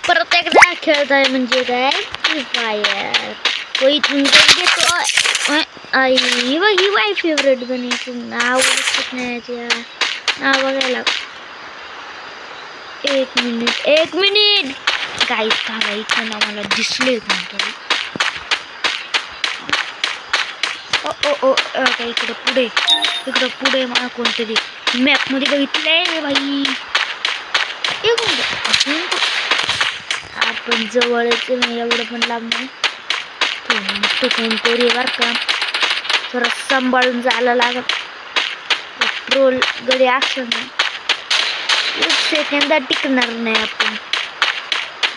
परत एकदा खेळत आहे म्हणजे काय फ्री फायर. तो इथून घेतो. आई ही माय फेवरेट गणित नाव लक्षात नाही नाव बघायला. एक मिनिट गाईस थांबा इथं ना मला दिसले कोणतरी. ओ इकडं पुढे मला कोणतरी मॅप मध्ये बघितलंय भाई. आपण जवळच नाही एवढं पण लांब नाही. तो कोणतरी बर का जरा सांभाळून जायला लागत. पेट्रोल गडी असं ना एक सेकंदात टिकणार नाही आपण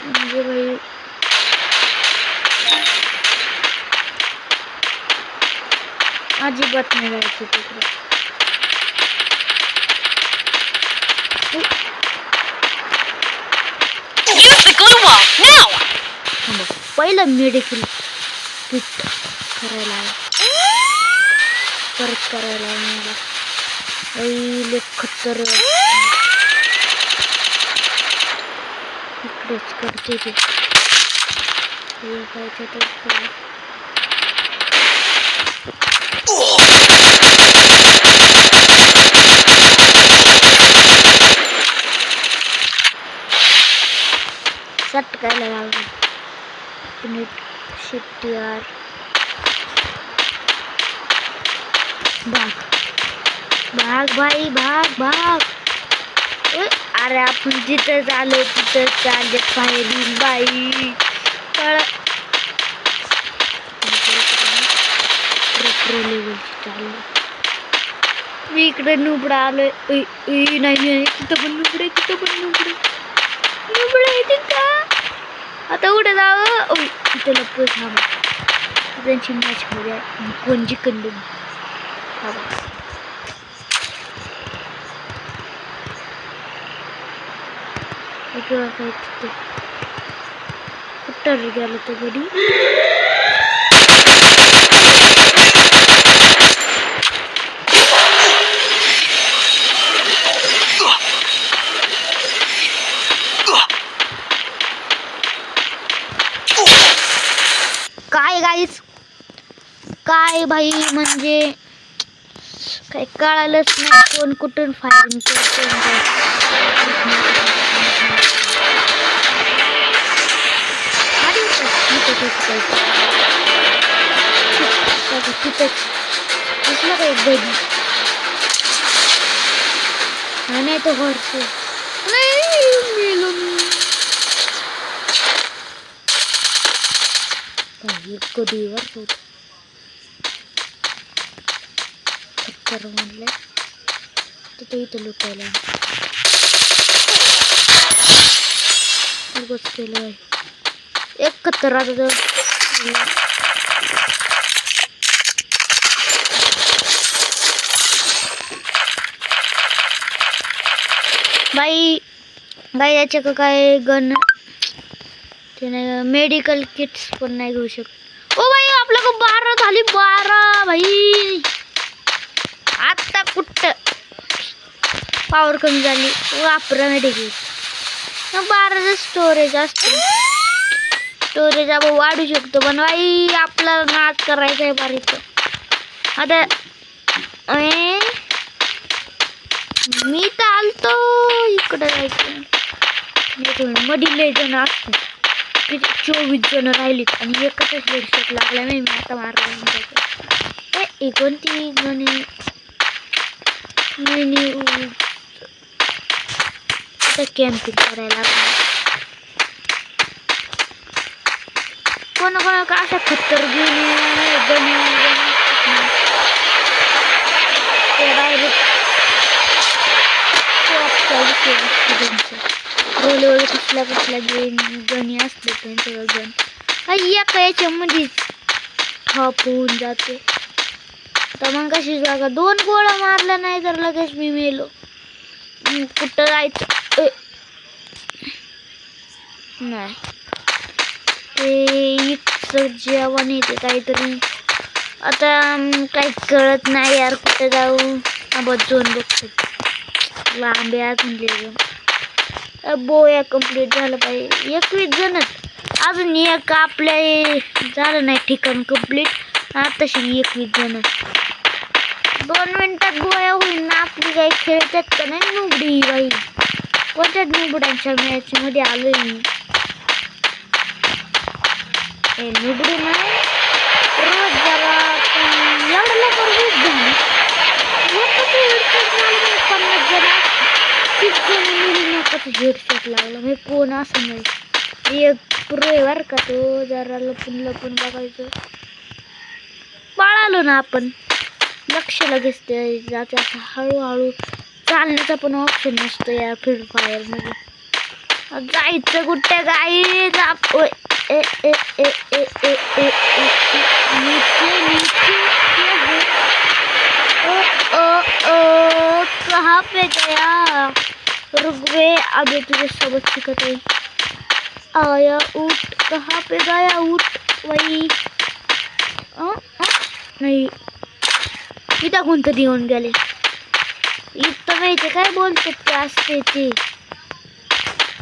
म्हणजे भाई. अजिबात नाही जायचं तिकडे. पहिलं मेडिकल किट करायला परत करायला मला पहिले खतर इकडेच करते ते सटकायला लागलं. शिट्टीवर भाग भाई भाग. अरे आपण जिथं चालू तिथं चालत पाहिजे बाई. मी इकडे नुबडा आलोय. नाही तिथं पण नुबडे तिथं. आता उठे जावं. तिथं लपू थांबा त्यांची मॅच मध्ये कोण जिंकन बघ. काय तिथे कुठं गेलं तो गडी. काय गाईस काय भाई म्हणजे काय कळालंच नाही कोण कुठून फायरिंग करतो. दिसलं का एक गडी नाही तो हॉर्स कधीवर तर म्हणलं तर इथं लुटायला केलं आहे. एक कत्तर आता बाई याच्या का काय गन ते नाही मेडिकल किट्स पण नाही घेऊ शकत. ओ बाई आपल्याला 12 झाली 12 भाई. आता कुठं पॉवर कमी झाली वापरा मेडिकल 12 स्टोरेज असतं. स्टोरेज आपण वाढू शकतो पण बाई आपल्याला नाच करायचं आहे बारीक. आता मी तर आलतो इकडं जायचं मध्ये लय जण असतात. 24 जण राहिलीत आणि एकच हेडशॉट लागला नाही. मी आता मारला कोणती गणी कॅम्पिंग करायला कोणा का अशा खत्तर घेऊन रोल कसल्या गणी असते त्यांचं गण याच्यामध्येच ठॉप होऊन जाते. तर मग कशी जागा 2 गोळा मारल्या नाही तर लगेच मी मेलो. कुठं जायचं नाही ते जेवण येते काहीतरी. आता काही कळत नाही यार कुठं जाऊ. बघतो लांबे आज म्हणले बोया कंप्लीट झालं पाहिजे. 21 जणच. अजून एक आपल्या झालं नाही ठिकाण कंप्लीट. आताशी 21 जण. 2 मिनिटात गोया होईल ना. आपली काही खेळतात का नाही नुबडी बाई. कोणत्या नुबड्यांच्या मॅच मध्ये आलोय मी. नुबडी नाही रोज जरा एवढं लवकर होत झालं. 50 जण 30 जण मिळून हेडशॉट लागला. म्हणजे कोण असं नाही. एक प्रो आहे बरं का तो. जरा लपून लपून बघायचं. पळालो ना आपण. लक्ष लगेच जाते. असं हळूहळू चालण्याचा पण ऑप्शन नसतो या फ्री फायर मध्ये. जायचं कुठे गाई. कहाँ पे गया. रुकवे अभी तुझे सबक सिखाते. आया उठ. कहाँ पे गया उठ. वही नाही इथं कोणतरी येऊन गेले. इथं माहिती काय बोलतात ते असते ते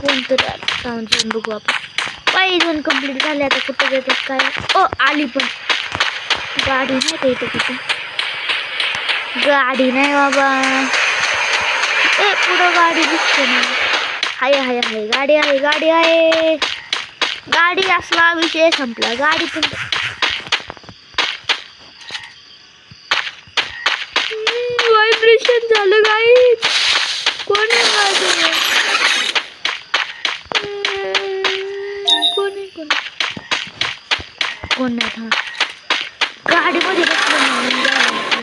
कोणतरी. जाऊन बघू आपण. पायी दोन कंप्लीट झाले. आता कुठं जातात काय. आली पण गाडी नाही का इथं कुठं. गाडी नाही बाबा. पुढं गाडी दिसते मला. हाय गाडी आहे. गाडी आहे. गाडी असला विषय संपला. गाडी पण व्हायब्रेशन झालं गाईस. कोण आहे कोण नाही. हा गाडीमध्ये बसलं.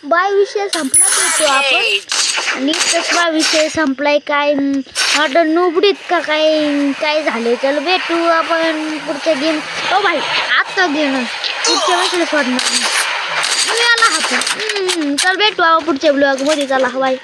बाय विषय संपला भेटू आपण. आणि तसला विषय संपलाय. काय आता नुबडीत का काय झाले. चल भेटू आपण पुढच्या गेम. भाई आता गेम पुढच्या वेळेस सोडणार मी आला हात. चल भेटू आपण पुढच्या ब्लॉग मध्ये. चला बाय.